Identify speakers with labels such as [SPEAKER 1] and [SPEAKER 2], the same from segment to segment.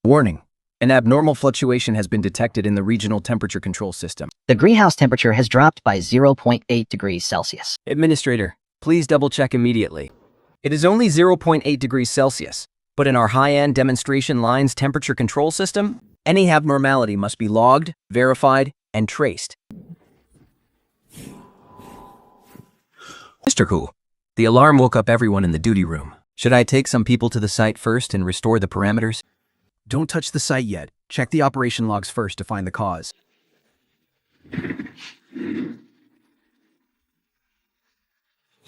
[SPEAKER 1] Warning. An abnormal fluctuation has been detected in the regional temperature control system.
[SPEAKER 2] The greenhouse temperature has dropped by 0.8 degrees Celsius.
[SPEAKER 1] Administrator, please double-check immediately. It is only 0.8 degrees Celsius, but in our high-end demonstration line's temperature control system, any abnormality must be logged, verified, and traced. Mr. Hu, the alarm woke up everyone in the duty room. Should I take some people to the site first and restore the parameters?
[SPEAKER 3] Don't touch the site yet. Check the operation logs first to find the cause.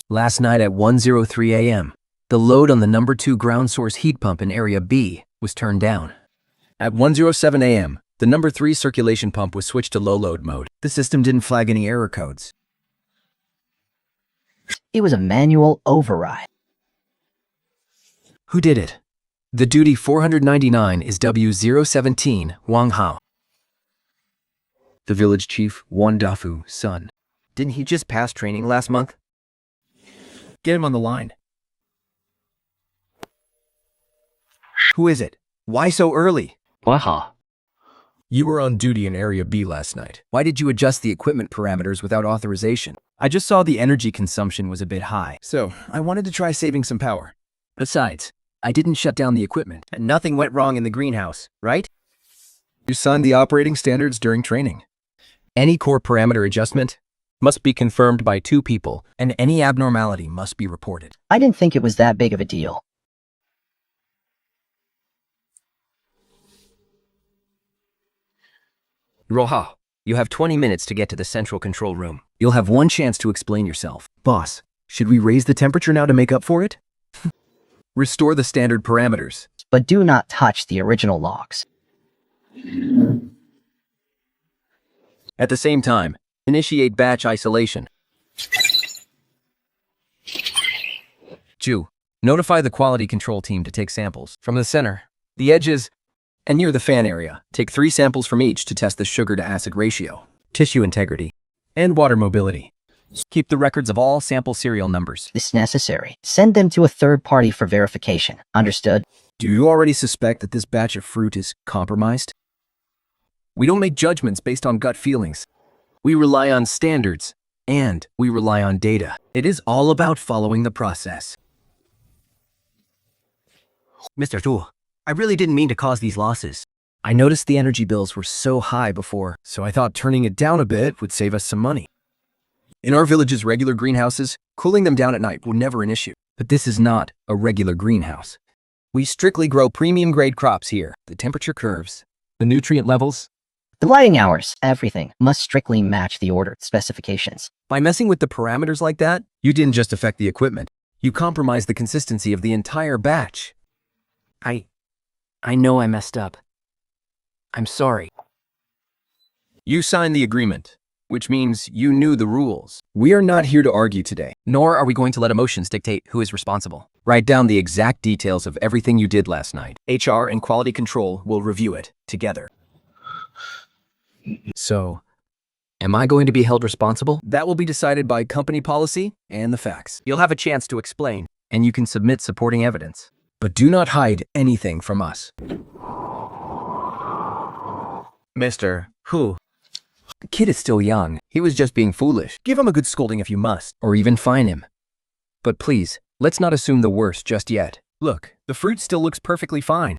[SPEAKER 1] Last night at 1:03 a.m., the load on the number 2 ground source heat pump in Area B was turned down. At 1:07 a.m., the number 3 circulation pump was switched to low load mode.
[SPEAKER 3] The system didn't flag any error codes.
[SPEAKER 2] It was a manual override.
[SPEAKER 1] Who did it? The duty 499 is W017 Wang Hao.
[SPEAKER 3] The village chief, Wan Dafu's son.
[SPEAKER 1] Didn't he just pass training last month?
[SPEAKER 3] Get him on the line. Who is it? Why so early?
[SPEAKER 1] You were on duty in Area B last night. Why did you adjust the equipment parameters without authorization? I just saw the energy consumption was a bit high.
[SPEAKER 3] So, I wanted to try saving some power.
[SPEAKER 1] Besides, I didn't shut down the equipment, and nothing went wrong in the greenhouse, right?
[SPEAKER 3] You signed the operating standards during training.
[SPEAKER 1] Any core parameter adjustment must be confirmed by 2 people, and any abnormality must be reported.
[SPEAKER 2] I didn't think it was that big of a deal.
[SPEAKER 1] Roha, you have 20 minutes to get to the central control room. You'll have one chance to explain yourself.
[SPEAKER 3] Boss, should we raise the temperature now to make up for it?
[SPEAKER 1] Restore the standard parameters.
[SPEAKER 2] But do not touch the original logs.
[SPEAKER 1] At the same time, initiate batch isolation. Ju, notify the quality control team to take samples from the center, the edges, and near the fan area. Take 3 samples from each to test the sugar-to-acid ratio, tissue integrity, and water mobility. Keep the records of all sample serial numbers.
[SPEAKER 2] This necessary. Send them to a third party for verification. Understood?
[SPEAKER 3] Do you already suspect that this batch of fruit is compromised?
[SPEAKER 1] We don't make judgments based on gut feelings. We rely on standards, and we rely on data. It is all about following the process. Mr. Zhu, I really didn't mean to cause these losses.
[SPEAKER 3] I noticed the energy bills were so high before, so I thought turning it down a bit would save us some money.
[SPEAKER 1] In our village's regular greenhouses, cooling them down at night were never an issue. But this is not a regular greenhouse. We strictly grow premium-grade crops here. The temperature curves, the nutrient levels.
[SPEAKER 2] The lighting hours, everything, must strictly match the ordered specifications.
[SPEAKER 1] By messing with the parameters like that, you didn't just affect the equipment. You compromised the consistency of the entire batch. I know I messed up. I'm sorry. You signed the agreement, which means you knew the rules.
[SPEAKER 3] We are not here to argue today.
[SPEAKER 1] Nor are we going to let emotions dictate who is responsible. Write down the exact details of everything you did last night. HR and quality control will review it together. So, am I going to be held responsible? That will be decided by company policy and the facts. You'll have a chance to explain, and you can submit supporting evidence.
[SPEAKER 3] But do not hide anything from us.
[SPEAKER 1] Mr. Hu. The kid is still young. He was just being foolish. Give him a good scolding if you must, or even fine him. But please, let's not assume the worst just yet. Look, the fruit still looks perfectly fine.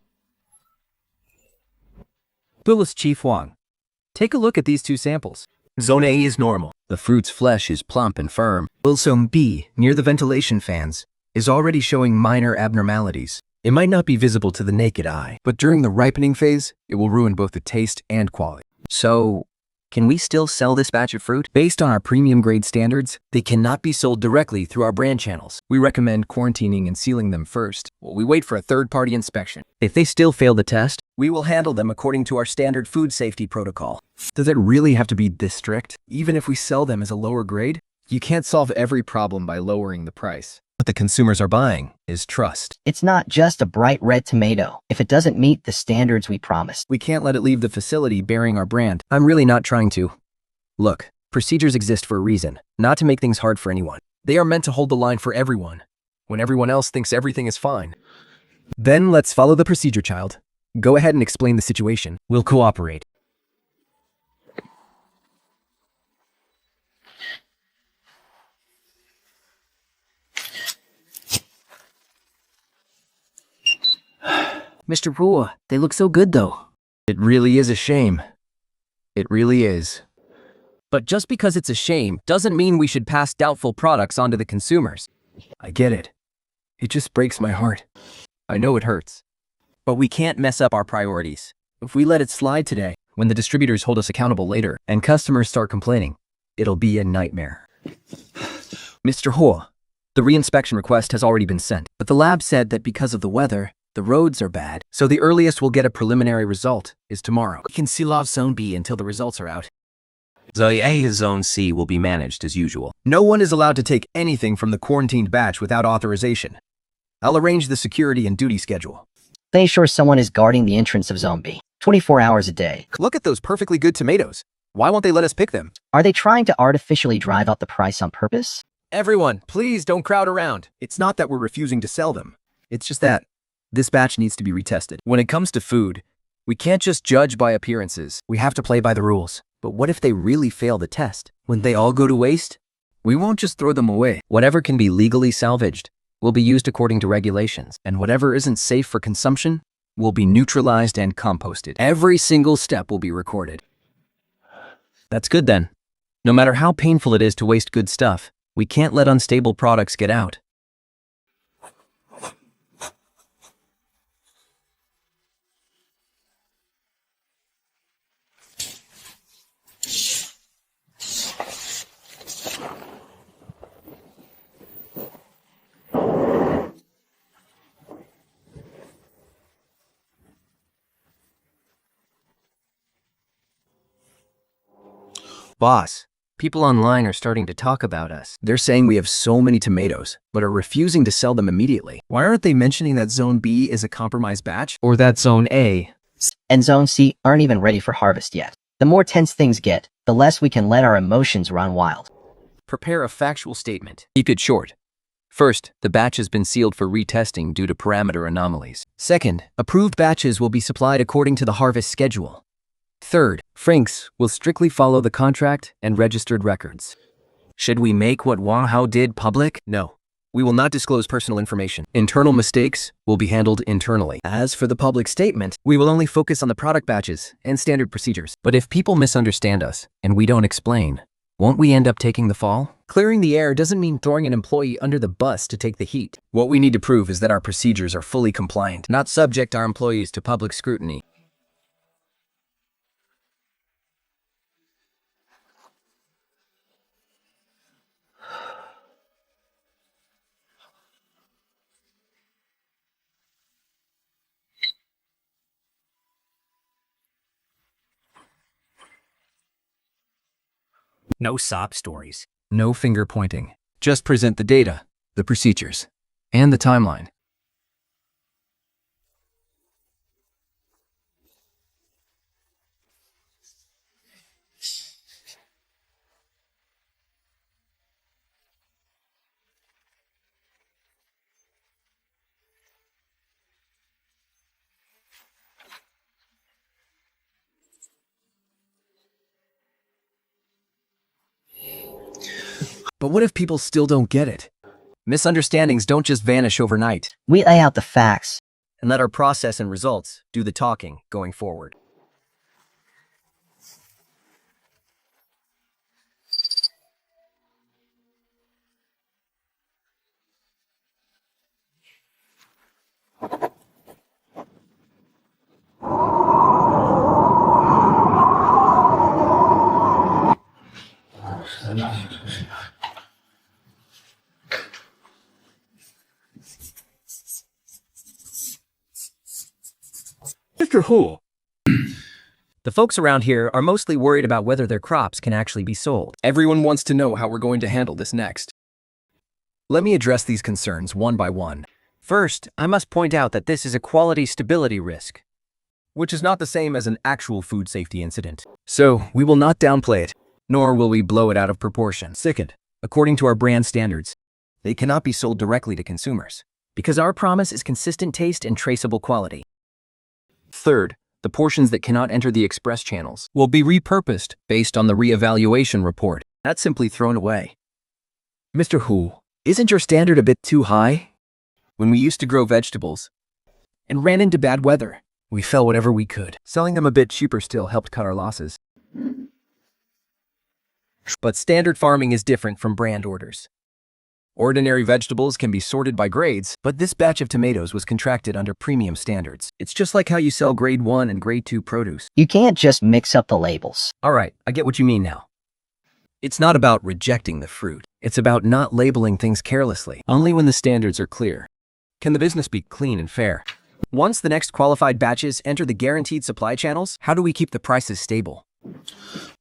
[SPEAKER 1] Village Chief Wang, take a look at these 2 samples. Zone A is normal. The fruit's flesh is plump and firm. Zone B, near the ventilation fans, is already showing minor abnormalities. It might not be visible to the naked eye, but during the ripening phase, it will ruin both the taste and quality. So, can we still sell this batch of fruit? Based on our premium grade standards, they cannot be sold directly through our brand channels. We recommend quarantining and sealing them first, while we wait for a third-party inspection. If they still fail the test, we will handle them according to our standard food safety protocol.
[SPEAKER 3] Does it really have to be this strict? Even if we sell them as a lower grade? You can't solve every problem by lowering the price.
[SPEAKER 1] What the consumers are buying is trust.
[SPEAKER 2] It's not just a bright red tomato if it doesn't meet the standards we promised.
[SPEAKER 1] We can't let it leave the facility bearing our brand. I'm really not trying to. Look, procedures exist for a reason, not to make things hard for anyone. They are meant to hold the line for everyone, when everyone else thinks everything is fine. Then let's follow the procedure, child. Go ahead and explain the situation. We'll cooperate.
[SPEAKER 4] Mr. Rua, they look so good though.
[SPEAKER 1] It really is a shame. It really is.
[SPEAKER 4] But just because it's a shame doesn't mean we should pass doubtful products onto the consumers.
[SPEAKER 1] I get it. It just breaks my heart.
[SPEAKER 4] I know it hurts. But we can't mess up our priorities.
[SPEAKER 1] If we let it slide today, when the distributors hold us accountable later and customers start complaining, it'll be a nightmare. Mr. Ho, the reinspection request has already been sent, but the lab said that because of the weather, the roads are bad, so the earliest we'll get a preliminary result is tomorrow.
[SPEAKER 4] We can seal off Zone B until the results are out.
[SPEAKER 5] Zone A and Zone C will be managed as usual.
[SPEAKER 1] No one is allowed to take anything from the quarantined batch without authorization. I'll arrange the security and duty schedule.
[SPEAKER 2] They ensure someone is guarding the entrance of Zone B, 24 hours a day.
[SPEAKER 1] Look at those perfectly good tomatoes. Why won't they let us pick them?
[SPEAKER 2] Are they trying to artificially drive up the price on purpose?
[SPEAKER 1] Everyone, please don't crowd around. It's not that we're refusing to sell them. It's just that this batch needs to be retested. When it comes to food, we can't just judge by appearances. We have to play by the rules. But what if they really fail the test? Wouldn't they all go to waste? We won't just throw them away. Whatever can be legally salvaged will be used according to regulations, and whatever isn't safe for consumption will be neutralized and composted. Every single step will be recorded. That's good then. No matter how painful it is to waste good stuff, we can't let unstable products get out. Boss, people online are starting to talk about us. They're saying we have so many tomatoes, but are refusing to sell them immediately. Why aren't they mentioning that Zone B is a compromised batch? Or that Zone A
[SPEAKER 2] And Zone C aren't even ready for harvest yet. The more tense things get, the less we can let our emotions run wild.
[SPEAKER 1] Prepare a factual statement. Keep it short. First, the batch has been sealed for retesting due to parameter anomalies. Second, approved batches will be supplied according to the harvest schedule. Third, Franks will strictly follow the contract and registered records. Should we make what Wang Hao did public? No. We will not disclose personal information. Internal mistakes will be handled internally. As for the public statement, we will only focus on the product batches and standard procedures. But if people misunderstand us and we don't explain, won't we end up taking the fall? Clearing the air doesn't mean throwing an employee under the bus to take the heat. What we need to prove is that our procedures are fully compliant, not subject our employees to public scrutiny.
[SPEAKER 4] No sob stories.
[SPEAKER 1] No finger pointing. Just present the data, the procedures, and the timeline. But what if people still don't get it? Misunderstandings don't just vanish overnight.
[SPEAKER 2] We lay out the facts.
[SPEAKER 1] And let our process and results do the talking going forward.
[SPEAKER 4] Mr. Hu.
[SPEAKER 1] The folks around here are mostly worried about whether their crops can actually be sold. Everyone wants to know how we're going to handle this next. Let me address these concerns one by one. First, I must point out that this is a quality stability risk, which is not the same as an actual food safety incident. So, we will not downplay it, nor will we blow it out of proportion. Second, according to our brand standards, they cannot be sold directly to consumers, because our promise is consistent taste and traceable quality.
[SPEAKER 4] Third, the portions that cannot enter the express channels will be repurposed based on the reevaluation report. That's simply thrown away.
[SPEAKER 3] Mr. Hu, isn't your standard a bit too high?
[SPEAKER 4] When we used to grow vegetables and ran into bad weather,
[SPEAKER 3] We fell whatever we could. Selling them a bit cheaper still helped cut our losses.
[SPEAKER 4] but standard farming is different from brand orders. Ordinary vegetables can be sorted by grades,
[SPEAKER 3] But this batch of tomatoes was contracted under premium standards. It's just like how you sell grade 1 and grade 2 produce.
[SPEAKER 2] You can't just mix up the labels.
[SPEAKER 4] all right, I get what you mean now.
[SPEAKER 3] It's not about rejecting the fruit. It's about not labeling things carelessly, only when the standards are clear.
[SPEAKER 4] Can the business be clean and fair? Once the next qualified batches enter the guaranteed supply channels, how do we keep the prices stable?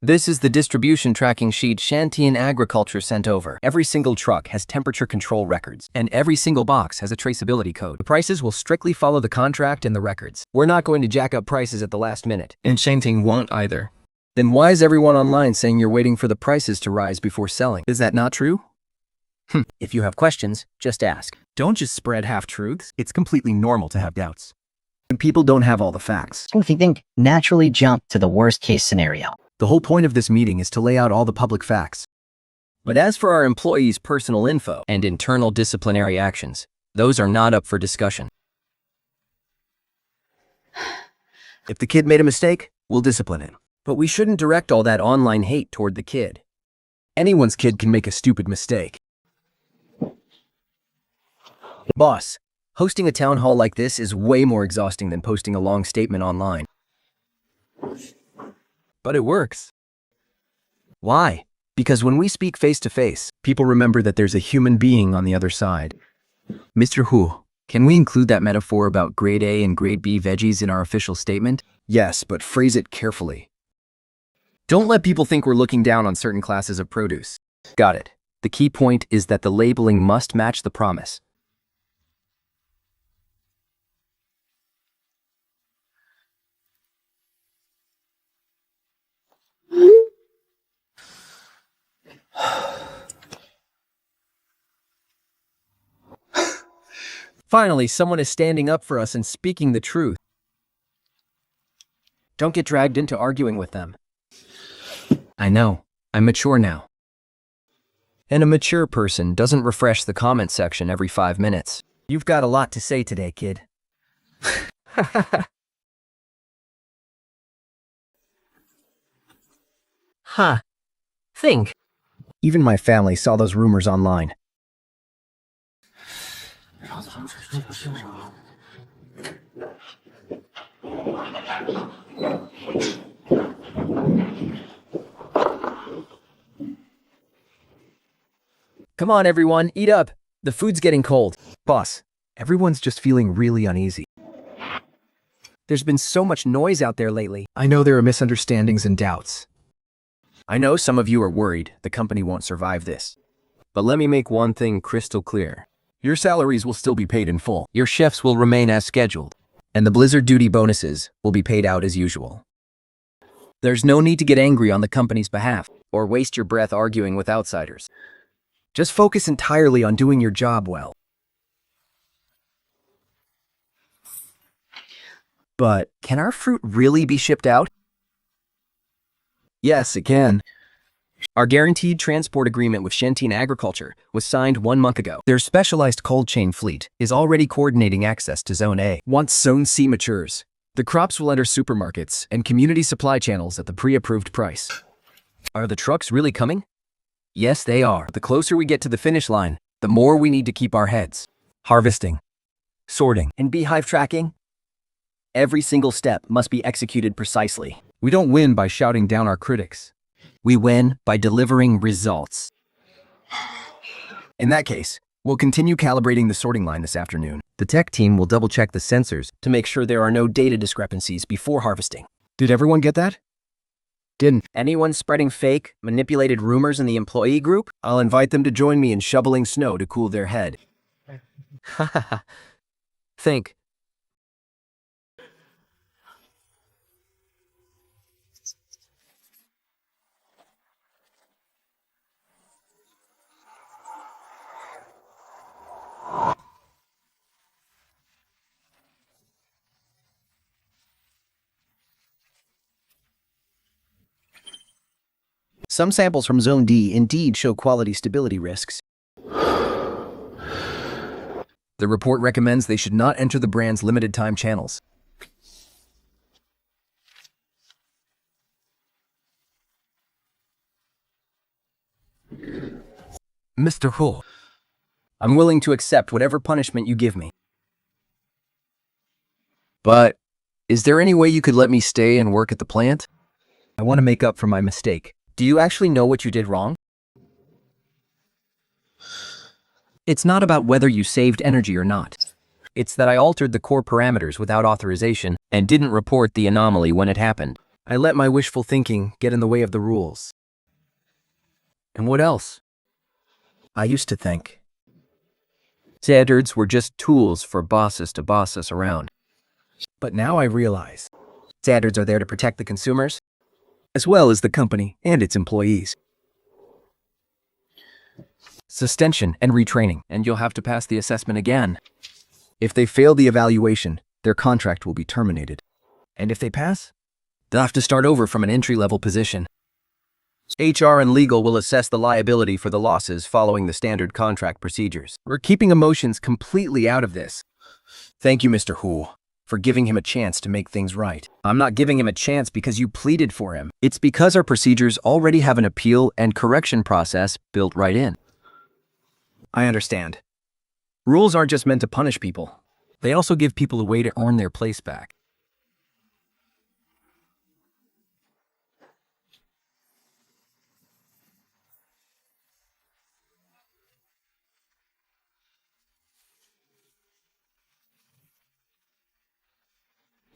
[SPEAKER 4] This is the distribution tracking sheet Shantian Agriculture sent over. Every single truck has temperature control records, and every single box has a traceability code. The prices will strictly follow the contract and the records. We're not going to jack up prices at the last minute.
[SPEAKER 3] And Shangting won't either.
[SPEAKER 4] Then why is everyone online saying you're waiting for the prices to rise before selling?
[SPEAKER 3] Is that not true?
[SPEAKER 4] If you have questions, just ask.
[SPEAKER 3] Don't just spread half-truths. It's completely normal to have doubts. And people don't have all the facts.
[SPEAKER 2] If you think, naturally jump to the worst case scenario.
[SPEAKER 3] The whole point of this meeting is to lay out all the public facts.
[SPEAKER 4] But as for our employees' personal info and internal disciplinary actions, those are not up for discussion.
[SPEAKER 3] If the kid made a mistake, we'll discipline him.
[SPEAKER 4] But we shouldn't direct all that online hate toward the kid.
[SPEAKER 3] Anyone's kid can make a stupid mistake.
[SPEAKER 4] Boss, hosting a town hall like this is way more exhausting than posting a long statement online.
[SPEAKER 3] But it works.
[SPEAKER 4] Why?
[SPEAKER 3] Because when we speak face to face, people remember that there's a human being on the other side. Mr. Hu, can we include that metaphor about grade A and grade B veggies in our official statement? Yes, but phrase it carefully.
[SPEAKER 4] Don't let people think we're looking down on certain classes of produce. Got it. The key point is that the labeling must match the promise. Finally, someone is standing up for us and speaking the truth. Don't get dragged into arguing with them.
[SPEAKER 3] I know. I'm mature now.
[SPEAKER 4] And a mature person doesn't refresh the comment section every 5 minutes.
[SPEAKER 3] You've got a lot to say today, kid.
[SPEAKER 4] Huh. Think.
[SPEAKER 3] Even my family saw those rumors online.
[SPEAKER 4] Come on, everyone, eat up. The food's getting cold.
[SPEAKER 3] Boss, everyone's just feeling really uneasy.
[SPEAKER 4] There's been so much noise out there lately.
[SPEAKER 3] I know there are misunderstandings and doubts.
[SPEAKER 4] I know some of you are worried the company won't survive this. But let me make one thing crystal clear.
[SPEAKER 3] Your salaries will still be paid in full.
[SPEAKER 4] Your chefs will remain as scheduled, and the Blizzard duty bonuses will be paid out as usual. There's no need to get angry on the company's behalf or waste your breath arguing with outsiders.
[SPEAKER 3] Just focus entirely on doing your job well.
[SPEAKER 4] But can our fruit really be shipped out?
[SPEAKER 3] Yes, it can.
[SPEAKER 4] Our guaranteed transport agreement with Shantian Agriculture was signed 1 month ago.
[SPEAKER 3] Their specialized cold chain fleet is already coordinating access to Zone A. Once Zone C matures, the crops will enter supermarkets and community supply channels at the pre-approved price.
[SPEAKER 4] Are the trucks really coming? Yes, they are. The closer we get to the finish line, the more we need to keep our heads.
[SPEAKER 3] Harvesting, sorting,
[SPEAKER 4] And beehive tracking? Every single step must be executed precisely.
[SPEAKER 3] we don't win by shouting down our critics.
[SPEAKER 4] We win by delivering results.
[SPEAKER 3] In that case, we'll continue calibrating the sorting line this afternoon.
[SPEAKER 4] The tech team will double-check the sensors to make sure there are no data discrepancies before harvesting.
[SPEAKER 3] Did everyone get that? Didn't.
[SPEAKER 4] Anyone spreading fake, manipulated rumors in the employee group?
[SPEAKER 3] I'll invite them to join me in shoveling snow to cool their head.
[SPEAKER 4] Think. Some samples from Zone D indeed show quality stability risks.
[SPEAKER 3] The report recommends they should not enter the brand's limited time channels.
[SPEAKER 4] Mr. Hu, I'm willing to accept whatever punishment you give me.
[SPEAKER 3] But is there any way you could let me stay and work at the plant?
[SPEAKER 4] I want to make up for my mistake. Do you actually know what you did wrong? It's not about whether you saved energy or not. It's that I altered the core parameters without authorization and didn't report the anomaly when it happened. I let my wishful thinking get in the way of the rules. And what else? I used to think standards were just tools for bosses to boss us around. But now I realize standards are there to protect the consumers, as well as the company and its employees. Suspension and retraining, and you'll have to pass the assessment again. If they fail the evaluation, their contract will be terminated. And if they pass, they'll have to start over from an entry-level position. HR and legal will assess the liability for the losses following the standard contract procedures. We're keeping emotions completely out of this. Thank you, Mr. Hu, for giving him a chance to make things right. I'm not giving him a chance because you pleaded for him. It's because our procedures already have an appeal and correction process built right in. I understand. Rules aren't just meant to punish people. They also give people a way to earn their place back.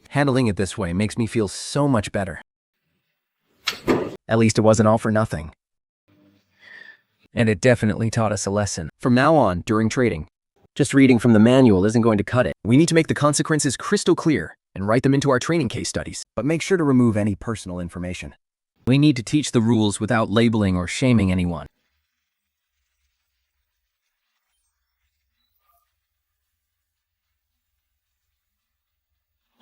[SPEAKER 4] Handling it this way makes me feel so much better. At least it wasn't all for nothing. And it definitely taught us a lesson. From now on, during trading, just reading from the manual isn't going to cut it. We need to make the consequences crystal clear and write them into our training case studies. But make sure to remove any personal information. We need to teach the rules without labeling or shaming anyone.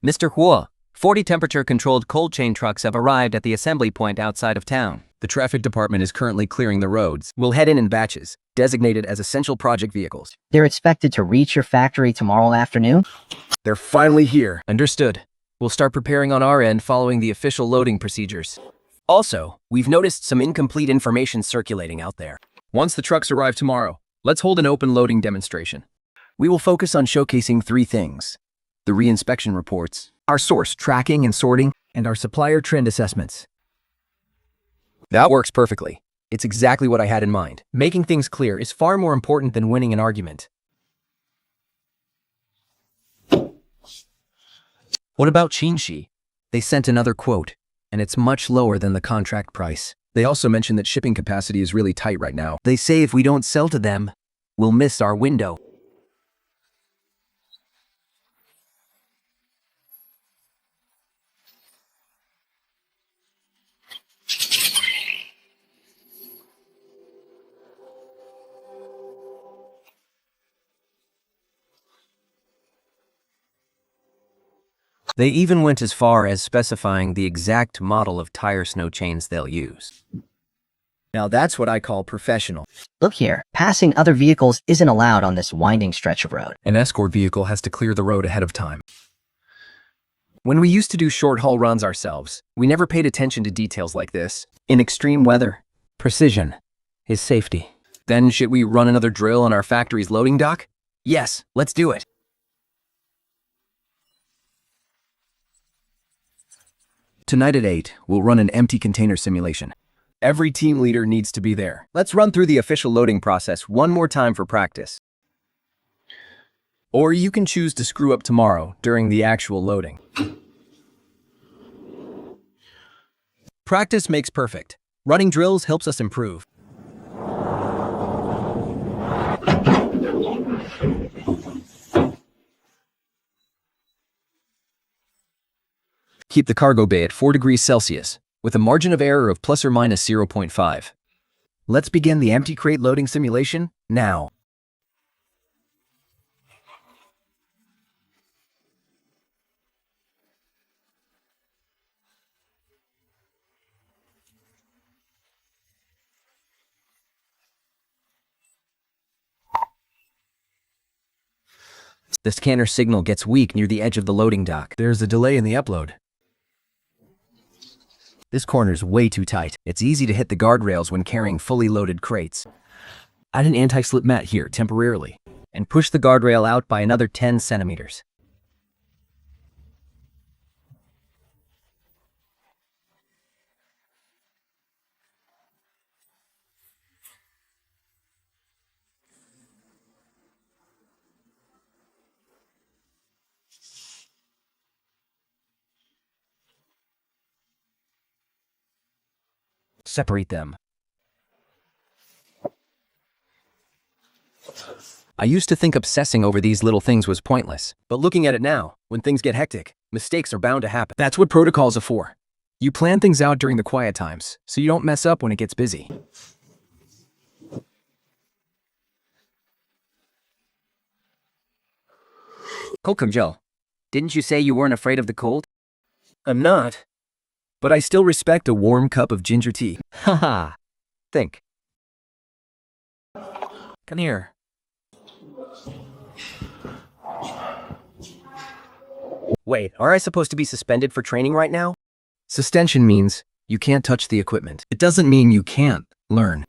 [SPEAKER 5] Mr. Huo, 40 temperature-controlled cold chain trucks have arrived at the assembly point outside of town.
[SPEAKER 3] The traffic department is currently clearing the roads.
[SPEAKER 4] We'll head in batches, designated as essential project vehicles.
[SPEAKER 2] They're expected to reach your factory tomorrow afternoon?
[SPEAKER 4] They're finally here.
[SPEAKER 3] Understood. We'll start preparing on our end following the official loading procedures.
[SPEAKER 4] Also, we've noticed some incomplete information circulating out there.
[SPEAKER 3] Once the trucks arrive tomorrow, let's hold an open loading demonstration.
[SPEAKER 4] We will focus on showcasing 3 things: the reinspection reports, our source tracking and sorting, and our supplier trend assessments.
[SPEAKER 3] That works perfectly.
[SPEAKER 4] It's exactly what I had in mind. Making things clear is far more important than winning an argument. What about Qinxi? They sent another quote, and it's much lower than the contract price.
[SPEAKER 3] They also mentioned that shipping capacity is really tight right now.
[SPEAKER 4] They say if we don't sell to them, we'll miss our window. They even went as far as specifying the exact model of tire snow chains they'll use. Now that's what I call professional.
[SPEAKER 2] Look here, passing other vehicles isn't allowed on this winding stretch of road.
[SPEAKER 3] An escort vehicle has to clear the road ahead of time.
[SPEAKER 4] When we used to do short-haul runs ourselves, we never paid attention to details like this. In extreme weather, precision is safety. Then should we run another drill on our factory's loading dock? Yes, let's do it.
[SPEAKER 3] Tonight at 8, we'll run an empty container simulation.
[SPEAKER 4] Every team leader needs to be there. Let's run through the official loading process one more time for practice. Or you can choose to screw up tomorrow during the actual loading. Practice makes perfect. Running drills helps us improve.
[SPEAKER 3] Keep the cargo bay at 4 degrees Celsius, with a margin of error of plus or minus 0.5.
[SPEAKER 4] Let's begin the empty crate loading simulation now. The scanner signal gets weak near the edge of the loading dock.
[SPEAKER 3] There's a delay in the upload.
[SPEAKER 4] This corner's way too tight. It's easy to hit the guardrails when carrying fully loaded crates. Add an anti-slip mat here temporarily, and push the guardrail out by another 10 centimeters. Separate them. I used to think obsessing over these little things was pointless, but looking at it now, when things get hectic, mistakes are bound to happen.
[SPEAKER 3] That's what protocols are for. You plan things out during the quiet times, so you don't mess up when it gets busy.
[SPEAKER 5] Joe, didn't you say you weren't afraid of the cold?
[SPEAKER 4] I'm not, but I still respect a warm cup of ginger tea.
[SPEAKER 5] Haha. Think.
[SPEAKER 3] Come here.
[SPEAKER 4] Wait, are I supposed to be suspended for training right now?
[SPEAKER 3] Suspension means you can't touch the equipment. It doesn't mean you can't learn.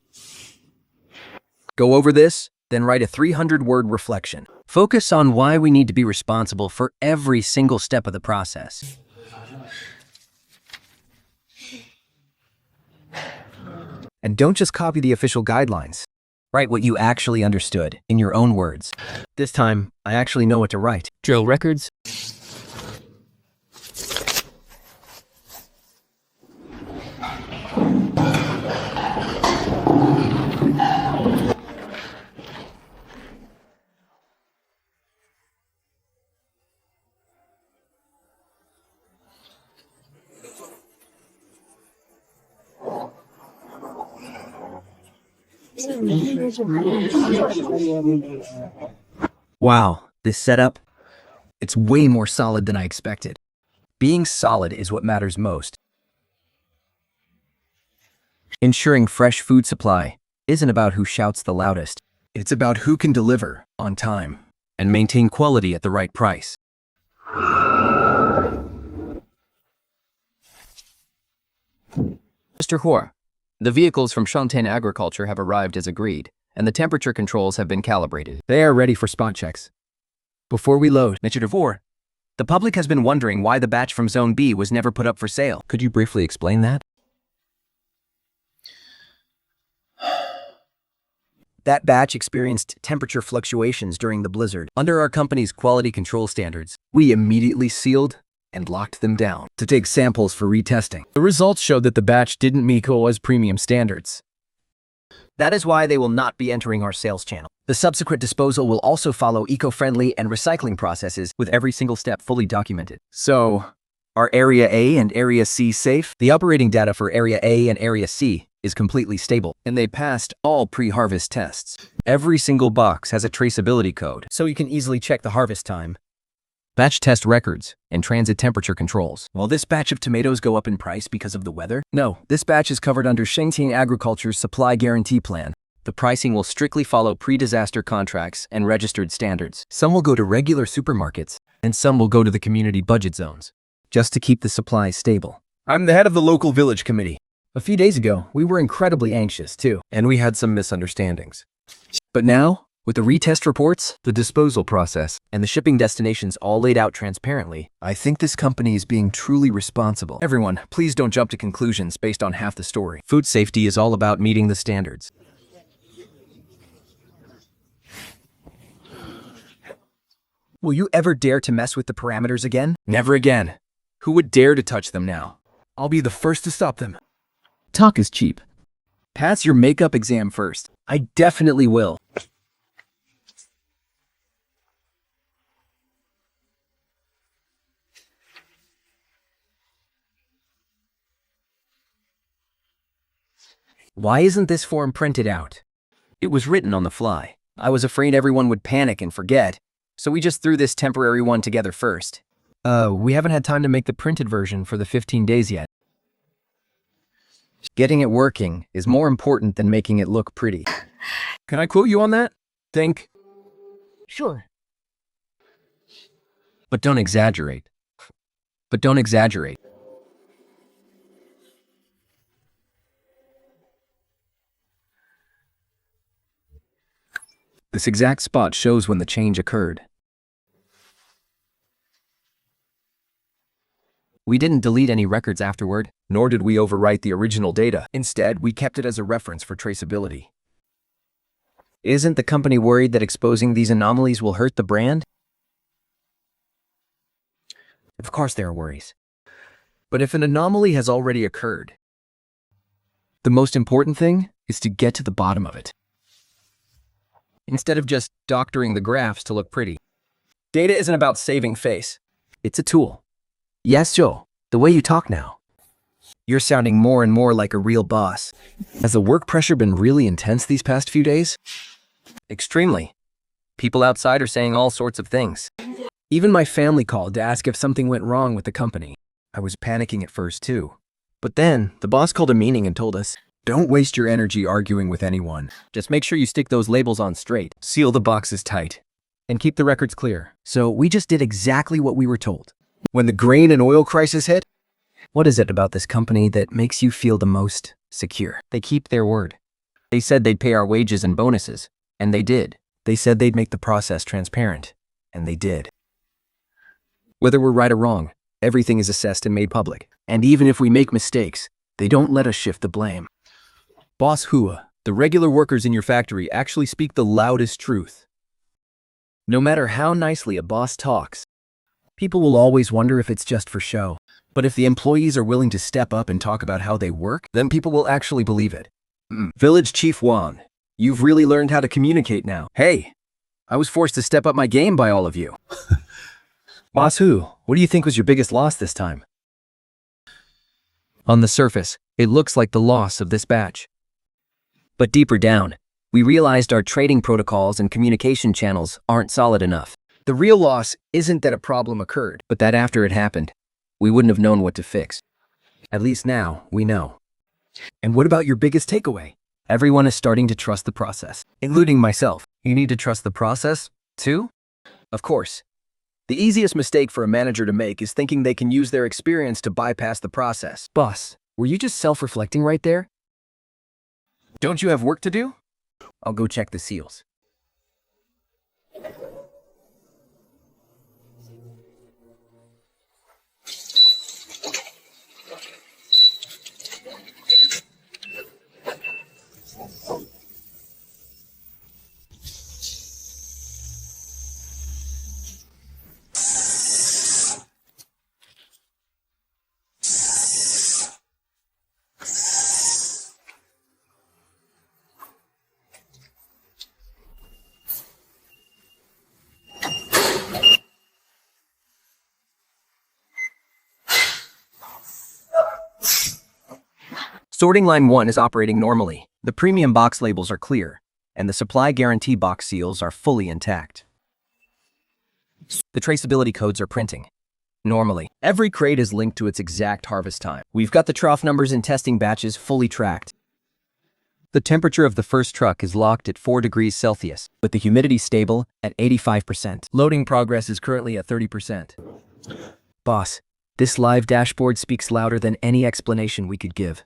[SPEAKER 4] Go over this, then write a 300-word reflection. Focus on why we need to be responsible for every single step of the process.
[SPEAKER 3] And don't just copy the official guidelines.
[SPEAKER 4] Write what you actually understood in your own words.
[SPEAKER 3] This time, I actually know what to write.
[SPEAKER 5] Drill records?
[SPEAKER 4] Wow, this setup?
[SPEAKER 3] It's way more solid than I expected.
[SPEAKER 4] Being solid is what matters most. Ensuring fresh food supply isn't about who shouts the loudest.
[SPEAKER 3] It's about who can deliver on time
[SPEAKER 4] And maintain quality at the right price.
[SPEAKER 5] Mr. Hoare, the vehicles from Shantain Agriculture have arrived as agreed, and the temperature controls have been calibrated.
[SPEAKER 3] They are ready for spot checks. Before we load,
[SPEAKER 4] Mr. DeVore, the public has been wondering why the batch from Zone B was never put up for sale. Could you briefly explain that? That batch experienced temperature fluctuations during the blizzard. Under our company's quality control standards,
[SPEAKER 3] we immediately sealed and locked them down to take samples for retesting. The results showed that the batch didn't meet COA's premium standards.
[SPEAKER 4] that is why they will not be entering our sales channel. The subsequent disposal will also follow eco-friendly and recycling processes with every single step fully documented.
[SPEAKER 3] So,
[SPEAKER 4] are Area A and Area C safe? The operating data for Area A and Area C is completely stable, and they passed all pre-harvest tests. Every single box has a traceability code, so you can easily check the harvest time, batch test records, and transit temperature controls. Will this batch of tomatoes go up in price because of the weather? No, this batch is covered under Shanghai Agriculture's supply guarantee plan. The pricing will strictly follow pre-disaster contracts and registered standards. Some will go to regular supermarkets, and some will go to the community budget zones, just to keep the supply stable.
[SPEAKER 3] I'm the head of the local village committee. A few days ago, we were incredibly anxious too,
[SPEAKER 4] And we had some misunderstandings.
[SPEAKER 3] but now, with the retest reports,
[SPEAKER 4] The disposal process and the shipping destinations all laid out transparently,
[SPEAKER 3] I think this company is being truly responsible.
[SPEAKER 4] everyone, please don't jump to conclusions based on half the story. Food safety is all about meeting the standards. Will you ever dare to mess with the parameters again?
[SPEAKER 3] Never again.
[SPEAKER 4] Who would dare to touch them now?
[SPEAKER 3] I'll be the first to stop them.
[SPEAKER 4] Talk is cheap.
[SPEAKER 3] Pass your makeup exam first.
[SPEAKER 4] I definitely will. Why isn't this form printed out? It was written on the fly. I was afraid everyone would panic and forget, so we just threw this temporary one together first.
[SPEAKER 3] We haven't had time to make the printed version for the 15 days yet.
[SPEAKER 4] Getting it working is more important than making it look pretty.
[SPEAKER 3] Can I quote you on that?
[SPEAKER 4] Think.
[SPEAKER 6] Sure.
[SPEAKER 4] But don't exaggerate. But don't exaggerate. This exact spot shows when the change occurred. We didn't delete any records afterward,
[SPEAKER 1] Nor did we overwrite the original data. Instead, we kept it as a reference for traceability.
[SPEAKER 4] Isn't the company worried that exposing these anomalies will hurt the brand? Of course there are worries.
[SPEAKER 1] But if an anomaly has already occurred,
[SPEAKER 4] The most important thing is to get to the bottom of it. Instead of just doctoring the graphs to look pretty. Data isn't about saving face. It's a tool. Yes, Joe, the way you talk now. You're sounding more and more like a real boss.
[SPEAKER 1] has the work pressure been really intense these past few days?
[SPEAKER 4] Extremely. People outside are saying all sorts of things.
[SPEAKER 1] Even my family called to ask if something went wrong with the company. I was panicking at first too. But then, the boss called a meeting and told us, don't waste your energy arguing with anyone.
[SPEAKER 4] Just make sure you stick those labels on straight.
[SPEAKER 1] Seal the boxes tight.
[SPEAKER 4] And keep the records clear.
[SPEAKER 1] So we just did exactly what we were told. When the grain and oil crisis hit,
[SPEAKER 4] What is it about this company that makes you feel the most secure? They keep their word. They said they'd pay our wages and bonuses, and they did.
[SPEAKER 1] they said they'd make the process transparent. And they did. Whether we're right or wrong, everything is assessed and made public. And even if we make mistakes, they don't let us shift the blame. Boss Hua, the regular workers in your factory actually speak the loudest truth. No matter how nicely a boss talks, people will always wonder if it's just for show. But if the employees are willing to step up and talk about how they work, then people will actually believe it. Village Chief Wang, you've really learned how to communicate now. Hey, I was forced to step up my game by all of you. Boss Hu, what do you think was your biggest loss this time?
[SPEAKER 4] On the surface, it looks like the loss of this batch. But deeper down, we realized our trading protocols and communication channels aren't solid enough.
[SPEAKER 1] The real loss isn't that a problem occurred,
[SPEAKER 4] But that after it happened, we wouldn't have known what to fix.
[SPEAKER 1] at least now we know. And what about your biggest takeaway?
[SPEAKER 4] Everyone is starting to trust the process, including myself.
[SPEAKER 1] You need to trust the process, too? Of course. The easiest mistake for a manager to make is thinking they can use their experience to bypass the process. Boss, were you just self-reflecting right there? Don't you have work to do? I'll go check the seals.
[SPEAKER 4] Sorting line 1 is operating normally. The premium box labels are clear, and the supply guarantee box seals are fully intact. The traceability codes are printing. Normally,
[SPEAKER 1] Every crate is linked to its exact harvest time.
[SPEAKER 4] we've got the trough numbers in testing batches fully tracked. The temperature of the first truck is locked at 4 degrees Celsius, with the humidity stable at 85%.
[SPEAKER 1] Loading progress is currently at 30%. Boss, this live dashboard speaks louder than any explanation we could give.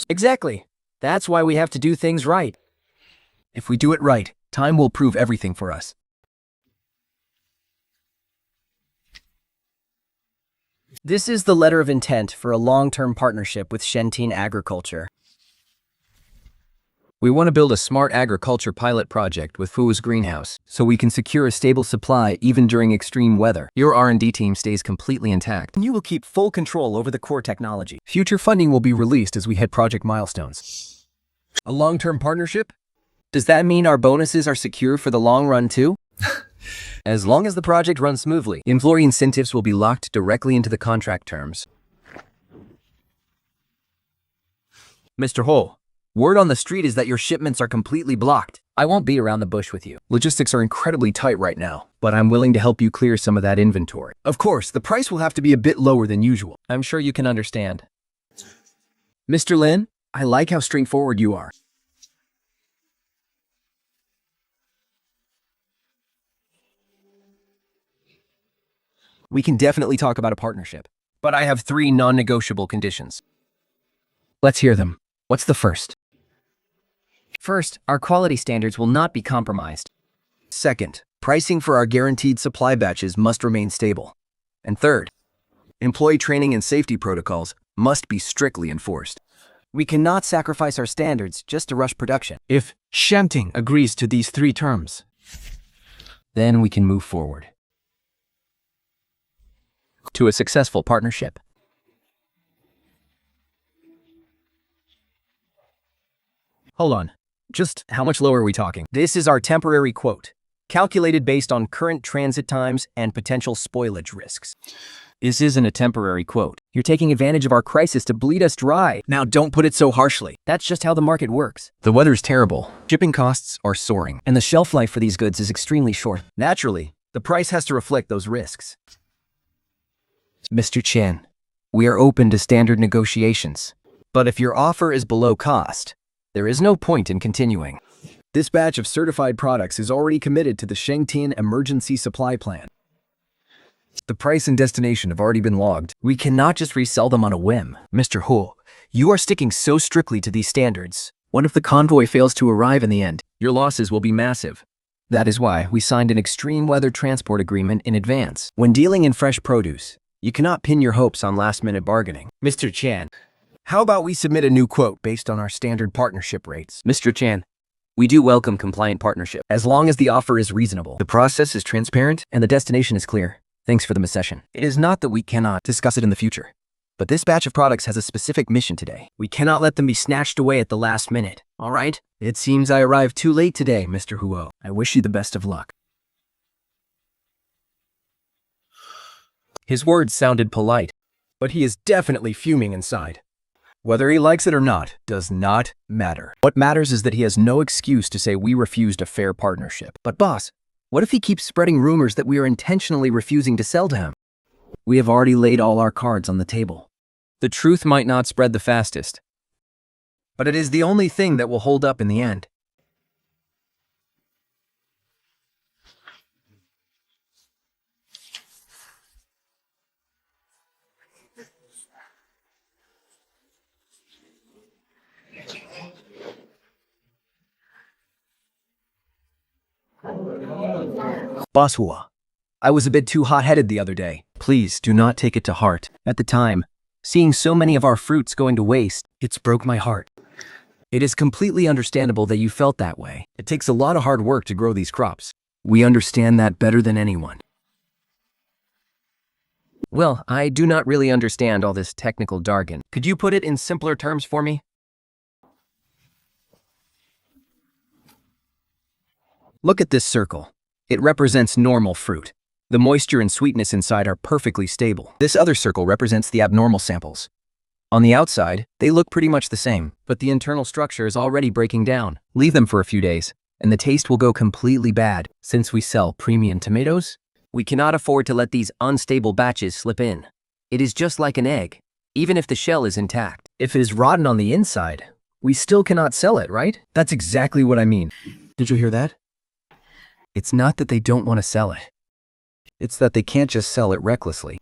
[SPEAKER 1] Exactly. That's why we have to do things right. If we do it right, time will prove everything for us.
[SPEAKER 4] This is the letter of intent for a long-term partnership with Shentin Agriculture.
[SPEAKER 1] We want to build a smart agriculture pilot project with Fu's greenhouse, so we can secure a stable supply even during extreme weather. Your R&D team stays completely intact.
[SPEAKER 4] And you will keep full control over the core technology.
[SPEAKER 1] Future funding will be released as we hit project milestones. A long-term partnership?
[SPEAKER 4] Does that mean our bonuses are secure for the long run too?
[SPEAKER 1] As long as the project runs smoothly, employee incentives will be locked directly into the contract terms. Mr. Ho, word on the street is that your shipments are completely blocked. I won't beat around the bush with you. Logistics are incredibly tight right now, but I'm willing to help you clear some of that inventory. Of course, the price will have to be a bit lower than usual.
[SPEAKER 4] I'm sure you can understand.
[SPEAKER 1] Mr. Lin, I like how straightforward you are.
[SPEAKER 4] We can definitely talk about a partnership. But I have 3 non-negotiable conditions.
[SPEAKER 3] Let's hear them. What's the first?
[SPEAKER 5] First, our quality standards will not be compromised.
[SPEAKER 4] Second, pricing for our guaranteed supply batches must remain stable. And third, employee training and safety protocols must be strictly enforced.
[SPEAKER 5] We cannot sacrifice our standards just to rush production.
[SPEAKER 3] If Shanting agrees to these 3 terms,
[SPEAKER 4] Then we can move forward
[SPEAKER 5] To a successful partnership.
[SPEAKER 4] Hold on. Just how much lower are we talking? This is our temporary quote, calculated based on current transit times and potential spoilage risks.
[SPEAKER 5] This isn't a temporary quote.
[SPEAKER 4] You're taking advantage of our crisis to bleed us dry.
[SPEAKER 3] now don't put it so harshly.
[SPEAKER 5] That's just how the market works.
[SPEAKER 3] The weather's terrible. Shipping costs are soaring.
[SPEAKER 5] And the shelf life for these goods is extremely short.
[SPEAKER 4] Naturally, the price has to reflect those risks.
[SPEAKER 3] Mr. Chen, we are open to standard negotiations.
[SPEAKER 4] But if your offer is below cost, there is no point in continuing. This batch of certified products is already committed to the Shengtian Emergency Supply Plan. The price and destination have already been logged.
[SPEAKER 5] We cannot just resell them on a whim.
[SPEAKER 4] Mr. Hu, you are sticking so strictly to these standards.
[SPEAKER 3] What if the convoy fails to arrive in the end?
[SPEAKER 4] Your losses will be massive. That is why we signed an extreme weather transport agreement in advance. When dealing in fresh produce, you cannot pin your hopes on last-minute bargaining.
[SPEAKER 3] Mr. Chen,
[SPEAKER 4] How about we submit a new quote based on our standard partnership rates?
[SPEAKER 5] Mr. Chan, we do welcome compliant partnership.
[SPEAKER 4] As long as the offer is reasonable
[SPEAKER 3] the process is transparent.
[SPEAKER 4] and the destination is clear. Thanks for the session. It is not that we cannot discuss it in the future, but this batch of products has a specific mission today. We cannot let them be snatched away at the last minute, all right? It seems I arrived too late today, Mr. Huo. I wish you the best of luck. His words sounded polite, but he is definitely fuming inside. Whether he likes it or not does not matter. What matters is that he has no excuse to say we refused a fair partnership. But boss, what if he keeps spreading rumors that we are intentionally refusing to sell to him? We have already laid all our cards on the table. The truth might not spread the fastest, but it is the only thing that will hold up in the end. Boss Hua, I was a bit too hot-headed the other day. Please do not take it to heart. At the time, seeing so many of our fruits going to waste, it's broke my heart. It is completely understandable that you felt that way. It takes a lot of hard work to grow these crops. We understand that better than anyone. Well, I do not really understand all this technical jargon. Could you put it in simpler terms for me? Look at this circle. It represents normal fruit. The moisture and sweetness inside are perfectly stable. This other circle represents the abnormal samples. On the outside, they look pretty much the same, but the internal structure is already breaking down. Leave them for a few days, and the taste will go completely bad. Since we sell premium tomatoes, we cannot afford to let these unstable batches slip in. It is just like an egg, even if the shell is intact. If it is rotten on the inside, we still cannot sell it, right? That's exactly what I mean. Did you hear that? It's not that they don't want to sell it. It's that they can't just sell it recklessly.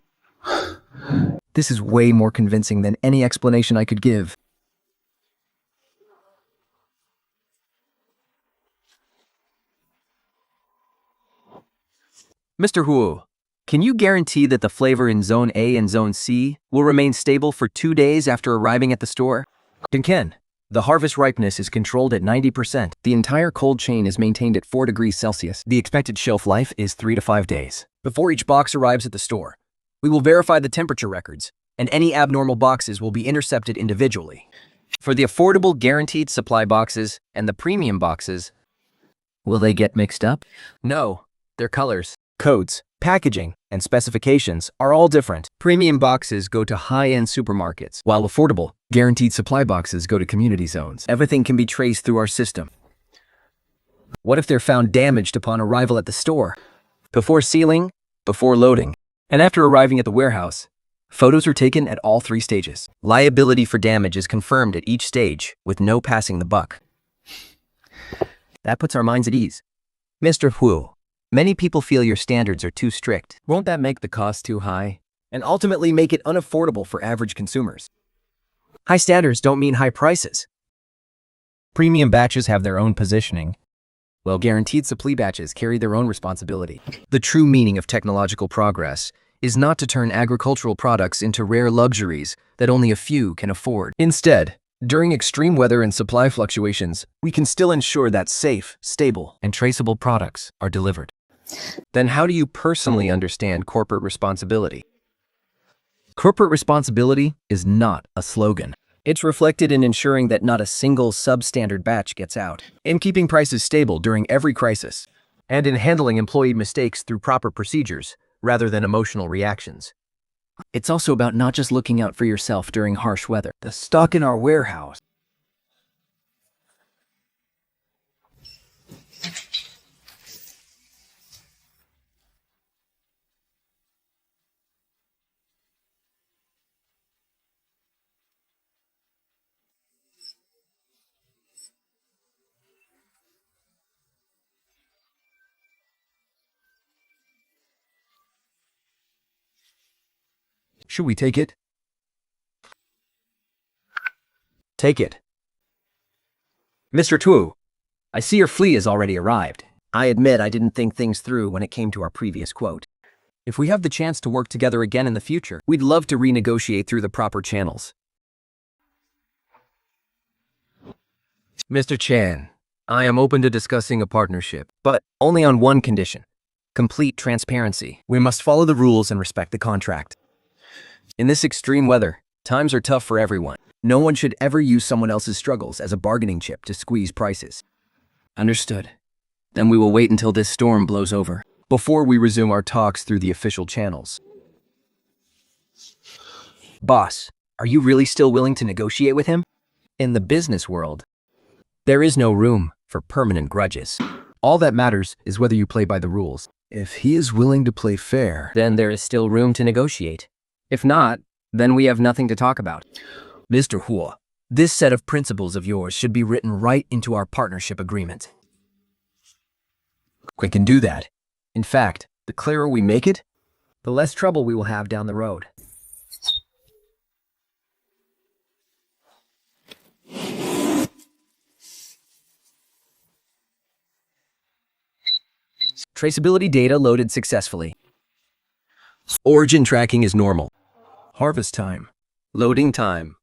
[SPEAKER 4] This is way more convincing than any explanation I could give. Mr. Huo, can you guarantee that the flavor in Zone A and Zone C will remain stable for 2 days after arriving at the store? Ken, the harvest ripeness is controlled at 90%. The entire cold chain is maintained at 4 degrees Celsius. The expected shelf life is 3 to 5 days. Before each box arrives at the store, we will verify the temperature records, and any abnormal boxes will be intercepted individually. For the affordable guaranteed supply boxes and the premium boxes, will they get mixed up? No, their colors, codes, packaging, and specifications are all different. Premium boxes go to high-end supermarkets, while affordable, guaranteed supply boxes go to community zones. Everything can be traced through our system. What if they're found damaged upon arrival at the store? Before sealing, before loading, and after arriving at the warehouse, photos are taken at all 3 stages. Liability for damage is confirmed at each stage, with no passing the buck. That puts our minds at ease. Mr. Hu, Many people feel your standards are too strict.
[SPEAKER 5] Won't that make the cost too high?
[SPEAKER 4] And ultimately make it unaffordable for average consumers. High standards don't mean high prices. Premium batches have their own positioning, while guaranteed supply batches carry their own responsibility. The true meaning of technological progress is not to turn agricultural products into rare luxuries that only a few can afford. Instead, during extreme weather and supply fluctuations, we can still ensure that safe, stable, and traceable products are delivered. Then how do you personally understand corporate responsibility? Corporate responsibility is not a slogan. It's reflected in ensuring that not a single substandard batch gets out, in keeping prices stable during every crisis, and in handling employee mistakes through proper procedures rather than emotional reactions. It's also about not just looking out for yourself during harsh weather. The stock in our warehouse. Should we take it? Take it. Mr. Tu, I see your flea has already arrived. I admit I didn't think things through when it came to our previous quote. If we have the chance to work together again in the future, we'd love to renegotiate through the proper channels. Mr. Chan, I am open to discussing a partnership, but only on one condition: complete transparency. We must follow the rules and respect the contract. In this extreme weather, times are tough for everyone. No one should ever use someone else's struggles as a bargaining chip to squeeze prices. Understood. Then we will wait until this storm blows over, before we resume our talks through the official channels. Boss, are you really still willing to negotiate with him? In the business world, there is no room for permanent grudges. All that matters is whether you play by the rules. If he is willing to play fair, then there is still room to negotiate. If not, then we have nothing to talk about. Mr. Huo, this set of principles of yours should be written right into our partnership agreement. We can do that. In fact, the clearer we make it, the less trouble we will have down the road. Traceability data loaded successfully. Origin tracking is normal. Harvest time, loading time,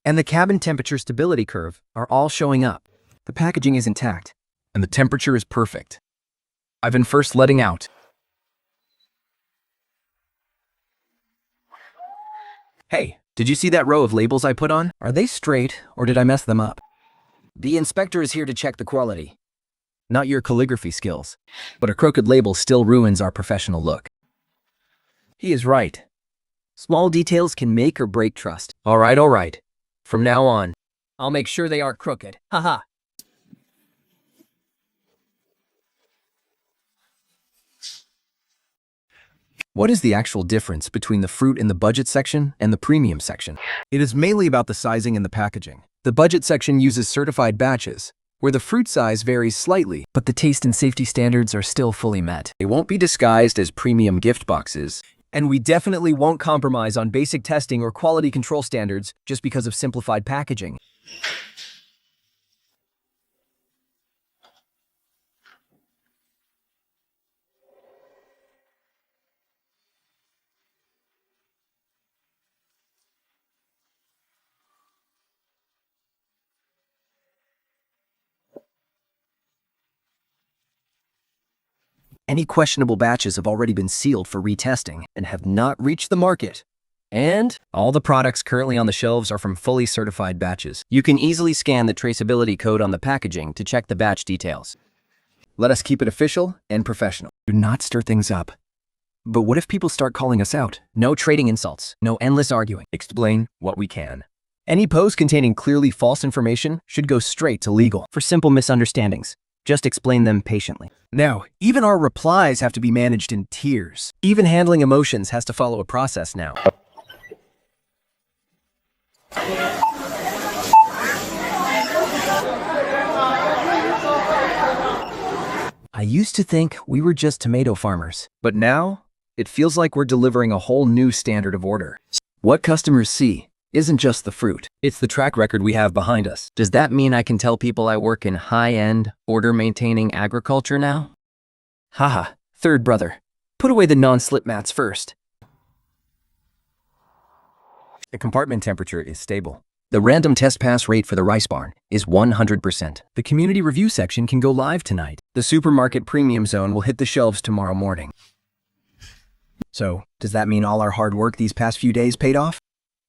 [SPEAKER 4] and the cabin temperature stability curve are all showing up. The packaging is intact, and the temperature is perfect. I've been first letting out. Hey, did you see that row of labels I put on? Are they straight, or did I mess them up? The inspector is here to check the quality, not your calligraphy skills. But a crooked label still ruins our professional look. He is right. Small details can make or break trust. All right. From now on, I'll make sure they are crooked. Haha. What is the actual difference between the fruit in the budget section and the premium section? It is mainly about the sizing and the packaging. The budget section uses certified batches, where the fruit size varies slightly, but the taste and safety standards are still fully met. They won't be disguised as premium gift boxes. And we definitely won't compromise on basic testing or quality control standards just because of simplified packaging. Any questionable batches have already been sealed for retesting and have not reached the market. And all the products currently on the shelves are from fully certified batches. You can easily scan the traceability code on the packaging to check the batch details. Let us keep it official and professional. Do not stir things up. But what if people start calling us out? No trading insults, no endless arguing. Explain what we can. Any post containing clearly false information should go straight to legal. For simple misunderstandings, just explain them patiently. Now, even our replies have to be managed in tiers. Even handling emotions has to follow a process now. I used to think we were just tomato farmers, but now it feels like we're delivering a whole new standard of order. What customers see isn't just the fruit, it's the track record we have behind us.
[SPEAKER 5] Does that mean I can tell people I work in high-end, order-maintaining agriculture now?
[SPEAKER 4] Haha, third brother. Put away the non-slip mats first. The compartment temperature is stable. The random test pass rate for the rice barn is 100%. The community review section can go live tonight. The supermarket premium zone will hit the shelves tomorrow morning. So, does that mean all our hard work these past few days paid off?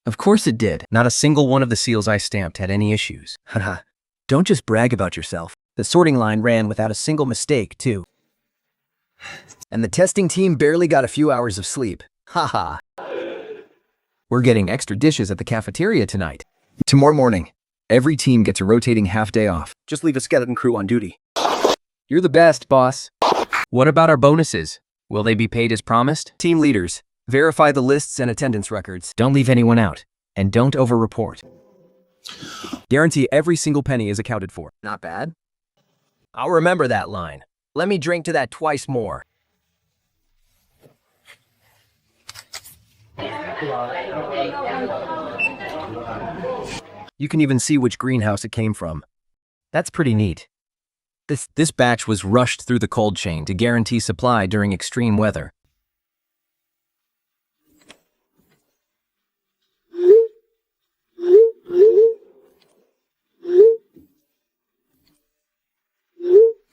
[SPEAKER 4] Of course it did. Not a single one of the seals I stamped had any issues. Haha, don't just brag about yourself. The sorting line ran without a single mistake, too. And the testing team barely got a few hours of sleep. Haha. We're getting extra dishes at the cafeteria tonight. Tomorrow morning, every team gets a rotating half-day off. Just leave a skeleton crew on duty. You're the best, boss.
[SPEAKER 5] What about our bonuses? Will they be paid as promised?
[SPEAKER 4] Team leaders, verify the lists and attendance records. Don't leave anyone out, and don't over-report. Guarantee every single penny is accounted for.
[SPEAKER 5] Not bad.
[SPEAKER 4] I'll remember that line. Let me drink to that twice more. You can even see which greenhouse it came from. That's pretty neat. This batch was rushed through the cold chain to guarantee supply during extreme weather.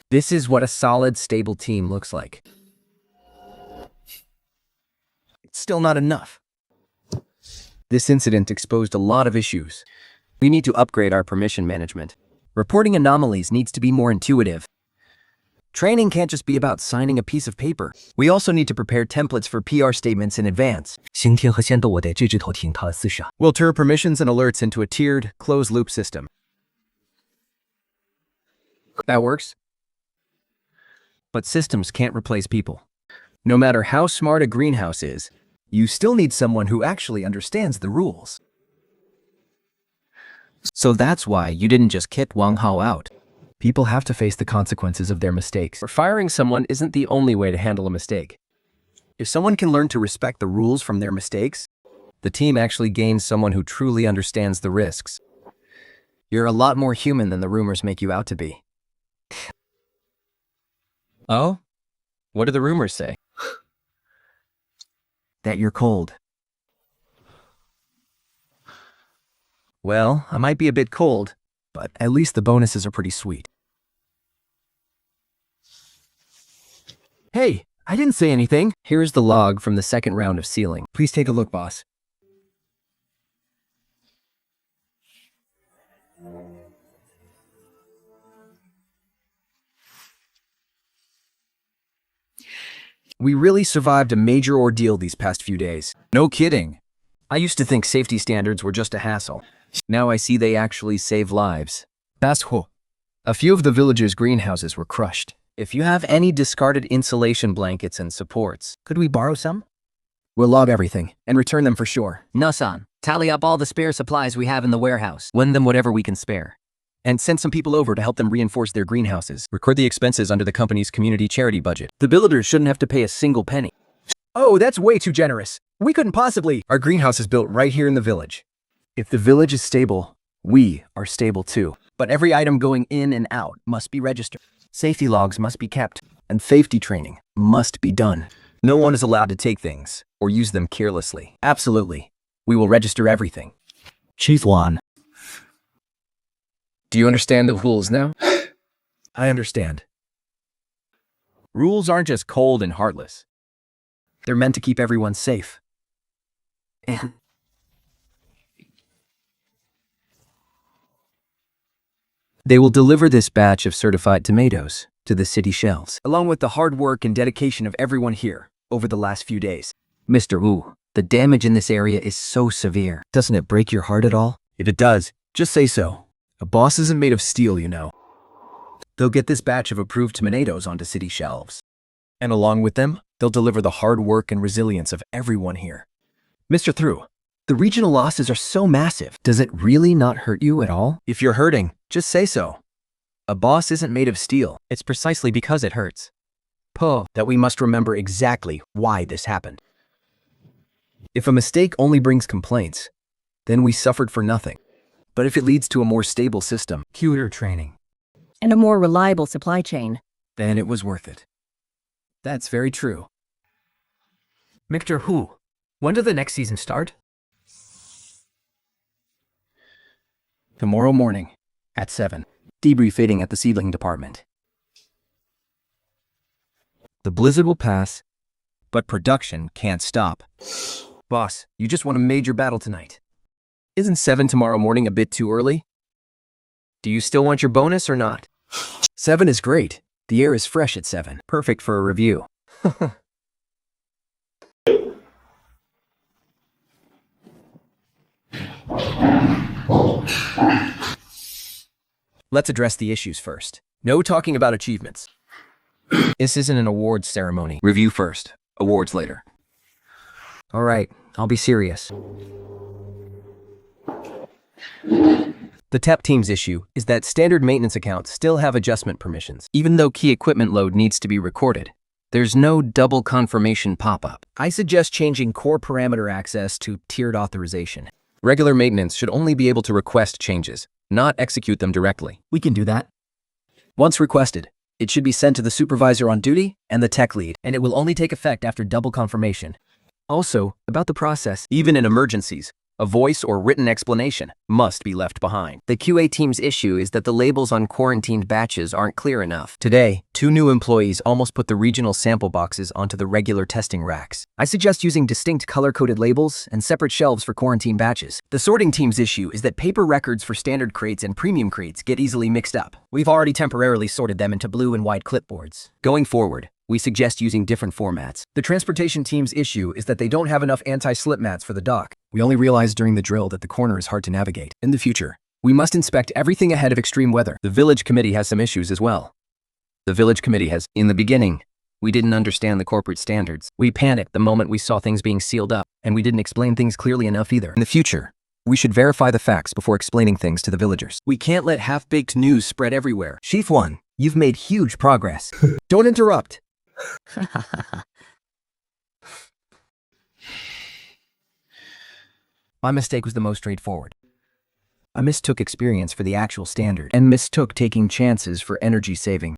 [SPEAKER 4] This is what a solid, stable team looks like. It's still not enough. This incident exposed a lot of issues. We need to upgrade our permission management. Reporting anomalies needs to be more intuitive. Training can't just be about signing a piece of paper. We also need to prepare templates for PR statements in advance. We'll turn permissions and alerts into a tiered, closed-loop system. That works. But systems can't replace people. No matter how smart a greenhouse is, you still need someone who actually understands the rules. So that's why you didn't just kick Wang Hao out. People have to face the consequences of their mistakes. Firing someone isn't the only way to handle a mistake. If someone can learn to respect the rules from their mistakes, the team actually gains someone who truly understands the risks. You're a lot more human than the rumors make you out to be. Oh? What do the rumors say? That you're cold. Well, I might be a bit cold, but at least the bonuses are pretty sweet. Hey, I didn't say anything. Here's the log from the second round of sealing. Please take a look, boss. We really survived a major ordeal these past few days. No kidding. I used to think safety standards were just a hassle. Now I see they actually save lives. A few of the villagers' greenhouses were crushed. If you have any discarded insulation blankets and supports, could we borrow some? We'll log everything and return them for sure.
[SPEAKER 5] Nasan, tally up all the spare supplies we have in the warehouse. Lend them whatever we can spare.
[SPEAKER 4] And send some people over to help them reinforce their greenhouses. Record the expenses under the company's community charity budget. The villagers shouldn't have to pay a single penny. Oh, that's way too generous. We couldn't possibly. Our greenhouse is built right here in the village. If the village is stable, we are stable too. But every item going in and out must be registered. Safety logs must be kept, and safety training must be done. No one is allowed to take things or use them carelessly. Absolutely. We will register everything. Chief Wan. Do you understand the rules now? I understand. Rules aren't just cold and heartless. They're meant to keep everyone safe. And they will deliver this batch of certified tomatoes to the city shelves, along with the hard work and dedication of everyone here over the last few days. Mr. Wu, the damage in this area is so severe. Doesn't it break your heart at all? If it does, just say so. A boss isn't made of steel, you know. They'll get this batch of approved tomatoes onto city shelves. And along with them, they'll deliver the hard work and resilience of everyone here. Mr. Thru, the regional losses are so massive. Does it really not hurt you at all? If you're hurting, just say so.
[SPEAKER 1] A boss isn't made of steel.
[SPEAKER 5] It's precisely because it hurts. Po.
[SPEAKER 1] That we must remember exactly why this happened. If a mistake only brings complaints, then we suffered for nothing. But if it leads to a more stable system,
[SPEAKER 4] Cuter training.
[SPEAKER 6] And a more reliable supply chain.
[SPEAKER 1] then it was worth it. That's very true.
[SPEAKER 4] Mr. Hu, when does the next season start?
[SPEAKER 1] Tomorrow morning, at 7. Debriefing at the seedling department. The blizzard will pass, but production can't stop. Boss, you just won a major battle tonight. Isn't 7 tomorrow morning a bit too early?
[SPEAKER 4] Do you still want your bonus or not?
[SPEAKER 1] 7 is great. The air is fresh at 7. Perfect for a review. Let's address the issues first. No talking about achievements. This isn't an awards ceremony. Review first, awards later.
[SPEAKER 4] All right, I'll be serious.
[SPEAKER 1] The TEP team's issue is that standard maintenance accounts still have adjustment permissions. Even though key equipment load needs to be recorded, there's no double confirmation pop-up. I suggest changing core parameter access to tiered authorization. Regular maintenance should only be able to request changes, not execute them directly.
[SPEAKER 4] We can do that.
[SPEAKER 1] Once requested, it should be sent to the supervisor on duty and the tech lead,
[SPEAKER 4] And it will only take effect after double confirmation.
[SPEAKER 1] Also, about the process, even in emergencies, a voice or written explanation must be left behind.
[SPEAKER 4] The QA team's issue is that the labels on quarantined batches aren't clear enough.
[SPEAKER 1] Today, 2 new employees almost put the regional sample boxes onto the regular testing racks. I suggest using distinct color-coded labels and separate shelves for quarantine batches. The sorting team's issue is that paper records for standard crates and premium crates get easily mixed up. We've already temporarily sorted them into blue and white clipboards. Going forward, we suggest using different formats. The transportation team's issue is that they don't have enough anti-slip mats for the dock. We only realized during the drill that the corner is hard to navigate. In the future, we must inspect everything ahead of extreme weather. The village committee has some issues as well. The village committee has, in the beginning, we didn't understand the corporate standards. We panicked the moment we saw things being sealed up, and we didn't explain things clearly enough either. In the future, we should verify the facts before explaining things to the villagers. We can't let half-baked news spread everywhere. Chief 1, you've made huge progress. Don't interrupt. My mistake was the most straightforward. I mistook experience for the actual standard and mistook taking chances for energy saving.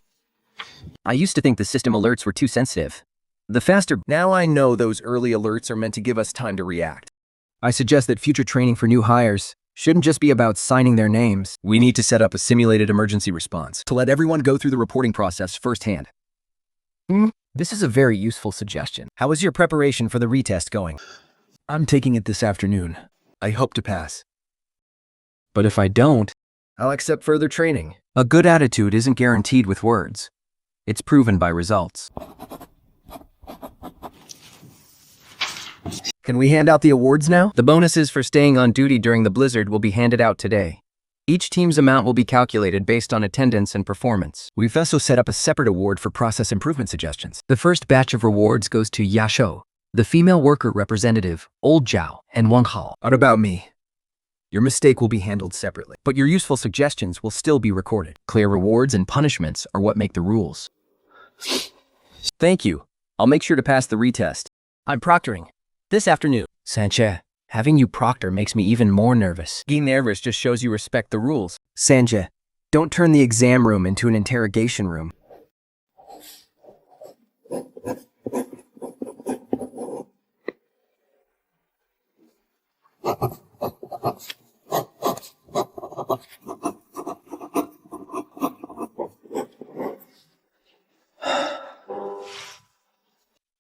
[SPEAKER 1] I used to think the system alerts were too sensitive. The faster... Now I know those early alerts are meant to give us time to react. I suggest that future training for new hires shouldn't just be about signing their names. We need to set up a simulated emergency response to let everyone go through the reporting process firsthand. This is a very useful suggestion. How is your preparation for the retest going? I'm taking it this afternoon. I hope to pass. But if I don't, I'll accept further training. A good attitude isn't guaranteed with words. It's proven by results. Can we hand out the awards now? The bonuses for staying on duty during the blizzard will be handed out today. Each team's amount will be calculated based on attendance and performance. We've also set up a separate award for process improvement suggestions. The first batch of rewards goes to Yashou, the female worker representative, Old Zhao, and Wang Hao. What about me? Your mistake will be handled separately, but your useful suggestions will still be recorded. Clear rewards and punishments are what make the rules. Thank you. I'll make sure to pass the retest. I'm proctoring this afternoon. Sanche, having you proctor makes me even more nervous. Being nervous just shows you respect the rules. Sanche, don't turn the exam room into an interrogation room.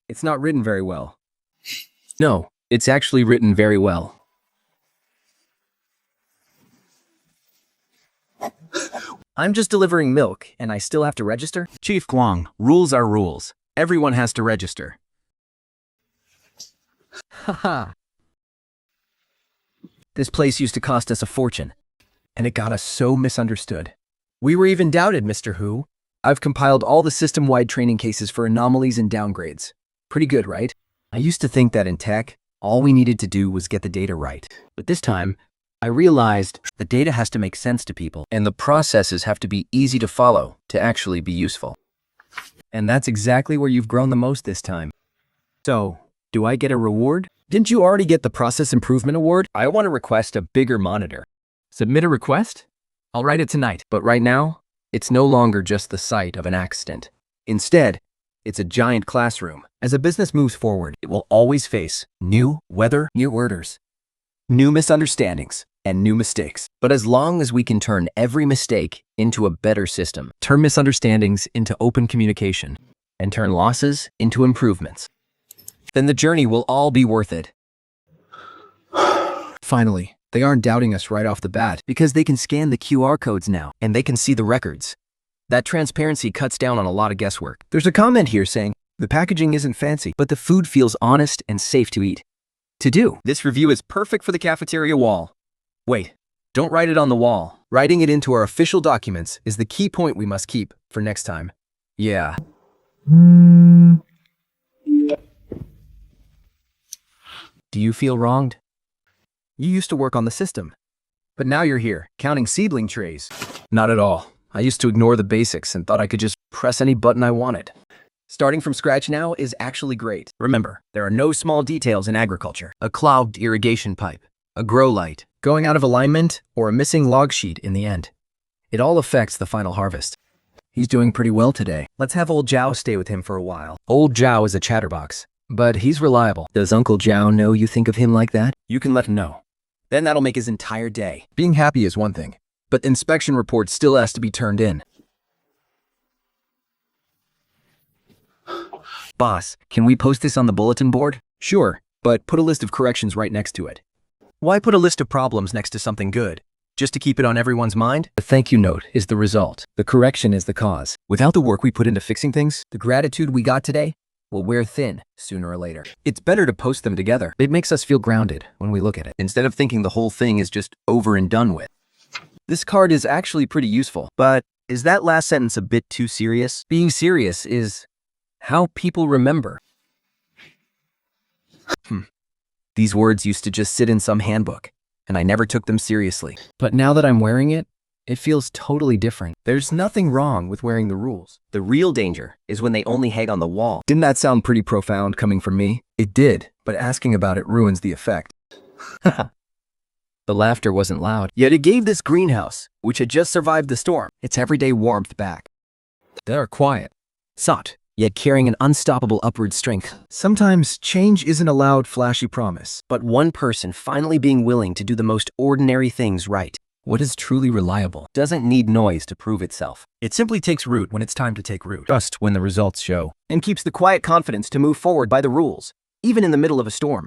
[SPEAKER 1] It's not written very well. No, it's actually written very well. I'm just delivering milk, and I still have to register? Chief Guang, rules are rules. Everyone has to register. Haha. This place used to cost us a fortune, and it got us so misunderstood. We were even doubted, Mr. Hu. I've compiled all the system-wide training cases for anomalies and downgrades. Pretty good, right? I used to think that in tech, all we needed to do was get the data right. But this time,
[SPEAKER 4] I realized the data has to make sense to people.
[SPEAKER 1] And the processes have to be easy to follow to actually be useful.
[SPEAKER 4] And that's exactly where you've grown the most this time. So, do I get a reward? Didn't you already get the Process Improvement Award? I want to request a bigger monitor.
[SPEAKER 3] Submit a request? I'll write it tonight.
[SPEAKER 4] But right now, it's no longer just the site of an accident. Instead, it's a giant classroom. As a business moves forward, it will always face new weather, new orders, new misunderstandings, and new mistakes. But as long as we can turn every mistake into a better system,
[SPEAKER 3] Turn misunderstandings into open communication.
[SPEAKER 4] and turn losses into improvements, then the journey will all be worth it.
[SPEAKER 3] Finally, they aren't doubting us right off the bat.
[SPEAKER 4] Because they can scan the QR codes now, and they can see the records. That transparency cuts down on a lot of guesswork. There's a comment here saying, the packaging isn't fancy, but the food feels honest and safe to eat. This review is perfect for the cafeteria wall. Wait, don't write it on the wall. Writing it into our official documents is the key point we must keep for next time. Yeah. Do you feel wronged? You used to work on the system, but now you're here, counting seedling trays. Not at all. I used to ignore the basics and thought I could just press any button I wanted. Starting from scratch now is actually great. Remember, there are no small details in agriculture. A clogged irrigation pipe, a grow light, going out of alignment, or a missing log sheet in the end. It all affects the final harvest.
[SPEAKER 3] He's doing pretty well today.
[SPEAKER 4] Let's have Old Zhao stay with him for a while. Old Zhao is a chatterbox, but he's reliable.
[SPEAKER 1] Does Uncle Zhao know you think of him like that?
[SPEAKER 4] You can let him know. Then that'll make his entire day.
[SPEAKER 3] Being happy is one thing, but the inspection report still has to be turned in.
[SPEAKER 4] Boss, can we post this on the bulletin board? Sure, but put a list of corrections right next to it. Why put a list of problems next to something good? Just to keep it on everyone's mind?
[SPEAKER 1] The thank you note is the result. The correction is the cause.
[SPEAKER 4] Without the work we put into fixing things, the gratitude we got today will wear thin sooner or later. It's better to post them together.
[SPEAKER 3] It makes us feel grounded when we look at it.
[SPEAKER 4] Instead of thinking the whole thing is just over and done with. This card is actually pretty useful, but is that last sentence a bit too serious? Being serious is how people remember. These words used to just sit in some handbook, and I never took them seriously.
[SPEAKER 3] But now that I'm wearing it, it feels totally different.
[SPEAKER 4] There's nothing wrong with wearing the rules. The real danger is when they only hang on the wall. Didn't that sound pretty profound coming from me? It did, but asking about it ruins the effect.
[SPEAKER 3] The laughter wasn't loud.
[SPEAKER 4] Yet it gave this greenhouse, which had just survived the storm, its everyday warmth back.
[SPEAKER 3] They're quiet.
[SPEAKER 4] Sought, yet carrying an unstoppable upward strength.
[SPEAKER 3] Sometimes change isn't a loud, flashy promise.
[SPEAKER 4] But one person finally being willing to do the most ordinary things right.
[SPEAKER 3] What is truly reliable?
[SPEAKER 4] Doesn't need noise to prove itself. It simply takes root when it's time to take root.
[SPEAKER 3] Just when the results show.
[SPEAKER 4] And keeps the quiet confidence to move forward by the rules, even in the middle of a storm.